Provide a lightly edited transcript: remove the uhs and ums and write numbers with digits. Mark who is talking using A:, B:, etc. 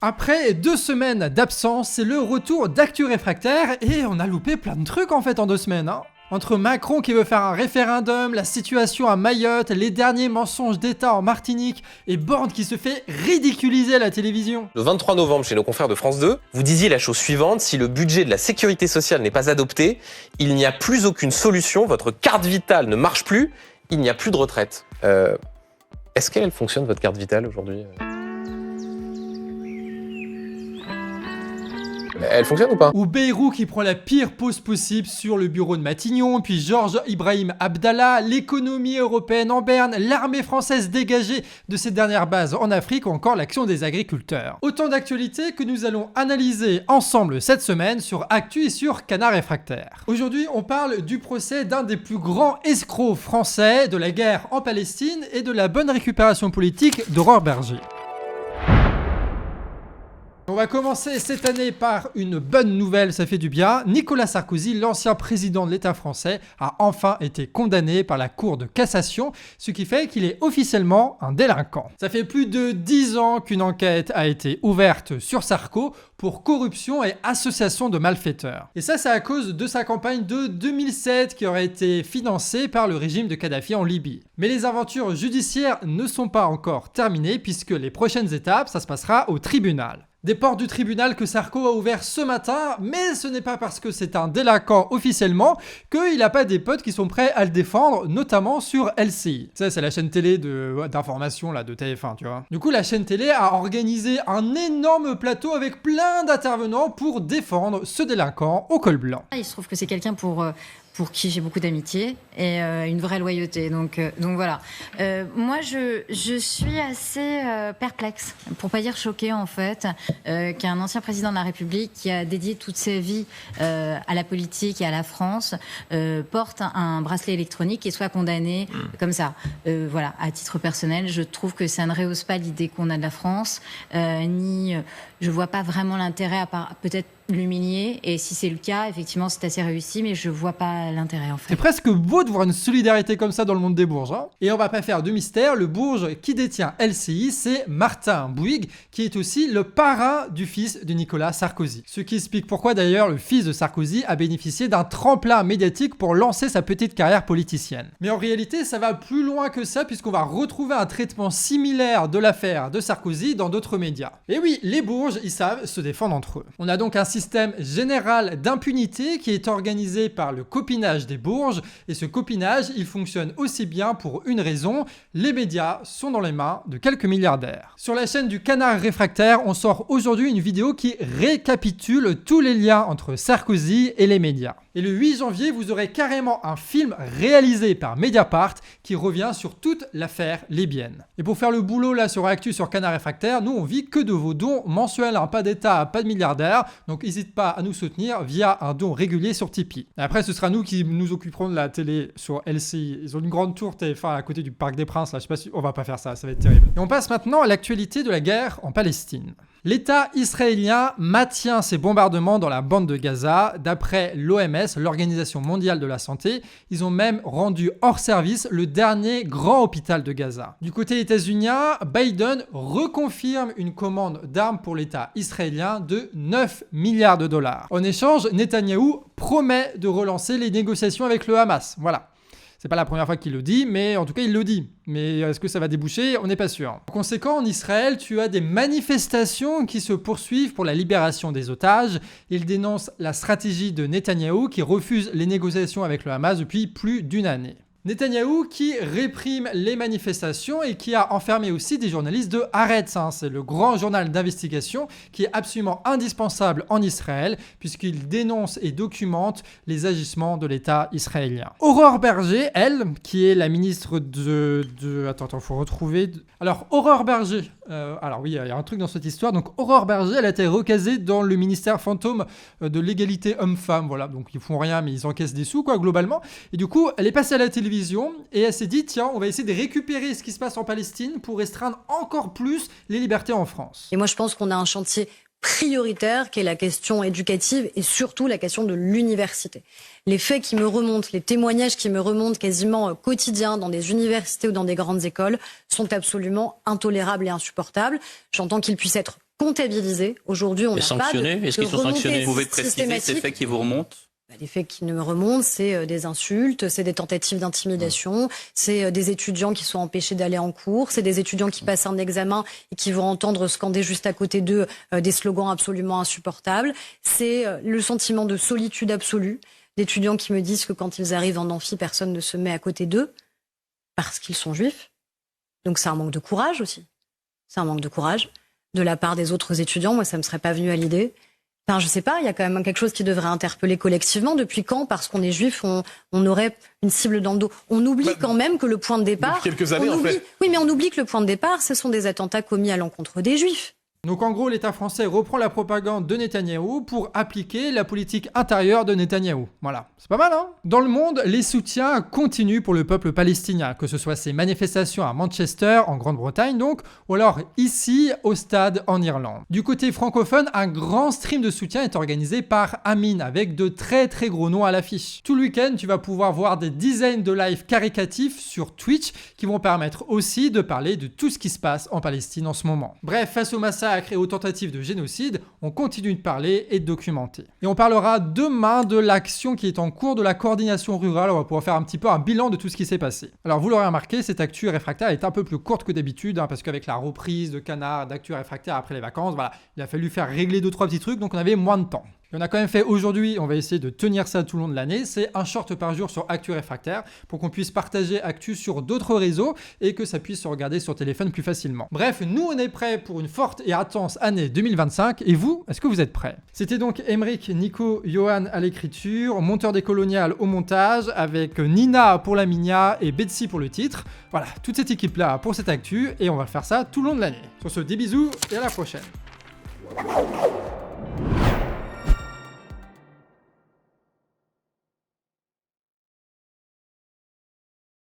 A: Après 2 semaines d'absence, c'est le retour d'Actu Réfractaire et on a loupé plein de trucs en fait en 2 semaines. Entre Macron qui veut faire un référendum, la situation à Mayotte, les derniers mensonges d'État en Martinique et Borne qui se fait ridiculiser à la télévision.
B: Le 23 novembre, chez nos confrères de France 2, vous disiez la chose suivante: si le budget de la sécurité sociale n'est pas adopté, il n'y a plus aucune solution, votre carte vitale ne marche plus, il n'y a plus de retraite. Est-ce qu'elle fonctionne, votre carte vitale, aujourd'hui ? Elle fonctionne ou pas ?
A: Ou Bayrou qui prend la pire pose possible sur le bureau de Matignon, puis Georges Ibrahim Abdallah, l'économie européenne en berne, l'armée française dégagée de ses dernières bases en Afrique ou encore l'action des agriculteurs. Autant d'actualités que nous allons analyser ensemble cette semaine sur Actu et sur Canard Réfractaire. Aujourd'hui, on parle du procès d'un des plus grands escrocs français, de la guerre en Palestine et de la bonne récupération politique d'Aurore Berger. On va commencer cette année par une bonne nouvelle, ça fait du bien. Nicolas Sarkozy, l'ancien président de l'État français, a enfin été condamné par la Cour de cassation, ce qui fait qu'il est officiellement un délinquant. Ça fait plus de 10 ans qu'une enquête a été ouverte sur Sarko pour corruption et association de malfaiteurs. Et ça, c'est à cause de sa campagne de 2007 qui aurait été financée par le régime de Kadhafi en Libye. Mais les aventures judiciaires ne sont pas encore terminées puisque les prochaines étapes, ça se passera au tribunal. Des portes du tribunal que Sarko a ouvert ce matin, mais ce n'est pas parce que c'est un délinquant officiellement qu'il n'a pas des potes qui sont prêts à le défendre, notamment sur LCI. Ça, c'est la chaîne télé d'information là, de TF1, tu vois. Du coup, la chaîne télé a organisé un énorme plateau avec plein d'intervenants pour défendre ce délinquant au col blanc.
C: Il se trouve que c'est quelqu'un pour qui j'ai beaucoup d'amitié et une vraie loyauté. Donc voilà. Moi, je suis assez perplexe, pour pas dire choquée en fait, qu'un ancien président de la République qui a dédié toute sa vie à la politique et à la France porte un bracelet électronique et soit condamné comme ça. Voilà, à titre personnel, je trouve que ça ne rehausse pas l'idée qu'on a de la France, ni je vois pas vraiment l'intérêt à part peut-être l'humilier, et si c'est le cas, effectivement, c'est assez réussi, mais je vois pas l'intérêt en fait.
A: C'est presque beau de voir une solidarité comme ça dans le monde des bourges. Et on va pas faire de mystère, le bourge qui détient LCI, c'est Martin Bouygues, qui est aussi le parrain du fils de Nicolas Sarkozy. Ce qui explique pourquoi d'ailleurs le fils de Sarkozy a bénéficié d'un tremplin médiatique pour lancer sa petite carrière politicienne. Mais en réalité, ça va plus loin que ça, puisqu'on va retrouver un traitement similaire de l'affaire de Sarkozy dans d'autres médias. Et oui, les bourges, ils savent se défendre entre eux. On a donc un système général d'impunité qui est organisé par le copinage des bourges, et ce copinage, il fonctionne aussi bien pour une raison: les médias sont dans les mains de quelques milliardaires. Sur la chaîne du Canard Réfractaire, on sort aujourd'hui une vidéo qui récapitule tous les liens entre Sarkozy et les médias. Et le 8 janvier, vous aurez carrément un film réalisé par Mediapart qui revient sur toute l'affaire libyenne. Et pour faire le boulot là sur Actu, sur Canard Réfractaire, nous on vit que de vos dons mensuels, pas d'État, pas de milliardaires, donc n'hésite pas à nous soutenir via un don régulier sur Tipeee. Et après, ce sera nous qui nous occuperons de la télé sur LCI. Ils ont une grande tour TF1 à côté du Parc des Princes, là, je sais pas si on va pas faire ça, ça va être terrible. Et on passe maintenant à l'actualité de la guerre en Palestine. L'État israélien maintient ses bombardements dans la bande de Gaza. D'après l'OMS, l'Organisation mondiale de la santé, ils ont même rendu hors service le dernier grand hôpital de Gaza. Du côté états-unien, Biden reconfirme une commande d'armes pour l'État israélien de 9 milliards de dollars. En échange, Netanyahou promet de relancer les négociations avec le Hamas. Voilà. C'est pas la première fois qu'il le dit, mais en tout cas il le dit. Mais est-ce que ça va déboucher ? On n'est pas sûr. Par conséquent, en Israël, tu as des manifestations qui se poursuivent pour la libération des otages. Ils dénoncent la stratégie de Netanyahou qui refuse les négociations avec le Hamas depuis plus d'une année. Netanyahou qui réprime les manifestations et qui a enfermé aussi des journalistes de Haaretz. C'est le grand journal d'investigation qui est absolument indispensable en Israël puisqu'il dénonce et documente les agissements de l'État israélien. Aurore Berger, elle, qui est la ministre Attends, faut retrouver... Alors, Aurore Berger... alors oui, il y a un truc dans cette histoire. Donc, Aurore Berger, elle a été recasée dans le ministère fantôme de l'égalité homme-femme. Voilà, donc ils font rien, mais ils encaissent des sous, quoi, globalement. Et du coup, elle est passée à la télévision et elle s'est dit, tiens, on va essayer de récupérer ce qui se passe en Palestine pour restreindre encore plus les libertés en France.
D: Et moi, je pense qu'on a un chantier prioritaire qui est la question éducative et surtout la question de l'université. Les faits qui me remontent, les témoignages qui me remontent quasiment quotidiens dans des universités ou dans des grandes écoles sont absolument intolérables et insupportables. J'entends qu'ils puissent être comptabilisés. Aujourd'hui, on
E: Et
D: n'a pas
E: sanctionnés? Est-ce qu'ils sont sanctionnés?
F: Vous pouvez préciser ces faits qui vous remontent?
D: Les faits qui me remontent, c'est des insultes, c'est des tentatives d'intimidation, c'est des étudiants qui sont empêchés d'aller en cours, c'est des étudiants qui passent un examen et qui vont entendre scander juste à côté d'eux des slogans absolument insupportables. C'est le sentiment de solitude absolue d'étudiants qui me disent que quand ils arrivent en amphi, personne ne se met à côté d'eux parce qu'ils sont juifs. Donc c'est un manque de courage aussi. C'est un manque de courage de la part des autres étudiants. Moi, ça me serait pas venu à l'idée. Enfin, je sais pas, il y a quand même quelque chose qui devrait interpeller collectivement. Depuis quand, parce qu'on est juif, on aurait une cible dans le dos? On oublie quand même que le point de départ...
G: Depuis quelques années, en fait.
D: Oui, mais on oublie que le point de départ, ce sont des attentats commis à l'encontre des juifs.
A: Donc en gros, l'État français reprend la propagande de Netanyahou pour appliquer la politique intérieure de Netanyahou. Voilà, c'est pas mal, hein? Dans le monde, les soutiens continuent pour le peuple palestinien, que ce soit ces manifestations à Manchester, en Grande-Bretagne donc, ou alors ici, au stade en Irlande. Du côté francophone, un grand stream de soutien est organisé par Amin, avec de très très gros noms à l'affiche. Tout le week-end, tu vas pouvoir voir des dizaines de lives caricatifs sur Twitch qui vont permettre aussi de parler de tout ce qui se passe en Palestine en ce moment. Bref, face au massacre et aux tentatives de génocide, on continue de parler et de documenter. Et on parlera demain de l'action qui est en cours de la coordination rurale. On va pouvoir faire un petit peu un bilan de tout ce qui s'est passé. Alors vous l'aurez remarqué, cette actu réfractaire est un peu plus courte que d'habitude, parce qu'avec la reprise de Canard d'actu réfractaire après les vacances, voilà, il a fallu faire régler 2-3 petits trucs, donc on avait moins de temps. Et on a quand même fait aujourd'hui, on va essayer de tenir ça tout le long de l'année, c'est un short par jour sur Actu Réfractaire pour qu'on puisse partager Actu sur d'autres réseaux et que ça puisse se regarder sur téléphone plus facilement. Bref, nous on est prêts pour une forte et intense année 2025 et vous, est-ce que vous êtes prêts? C'était donc Aymeric, Nico, Johan à l'écriture, Monteur des Coloniales au montage avec Nina pour la Minia et Betsy pour le titre. Voilà, toute cette équipe là pour cette Actu et on va faire ça tout le long de l'année. Sur ce, des bisous et à la prochaine.